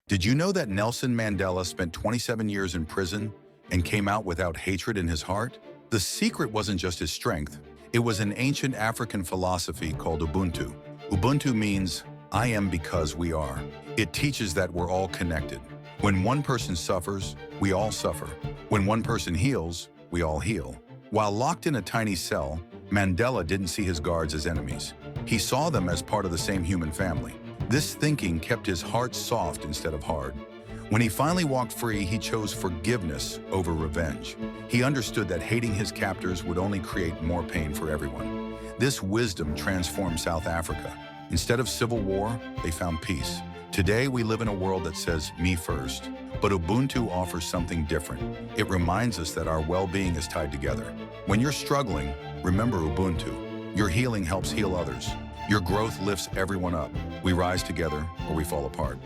Did you know that Nelson Mandela spent 27 years in prison and came out without hatred in his heart? The secret wasn't just his strength. It was an ancient African philosophy called Ubuntu. Ubuntu means, I am because we are. It teaches that we're all connected. When one person suffers, we all suffer. When one person heals, we all heal. While locked in a tiny cell, Mandela didn't see his guards as enemies. He saw them as part of the same human family. This thinking kept his heart soft instead of hard. When he finally walked free, he chose forgiveness over revenge. He understood that hating his captors would only create more pain for everyone. This wisdom transformed South Africa. Instead of civil war, they found peace. Today, we live in a world that says, me first. But Ubuntu offers something different. It reminds us that our well-being is tied together. When you're struggling, remember Ubuntu. Your healing helps heal others. Your growth lifts everyone up. We rise together or we fall apart.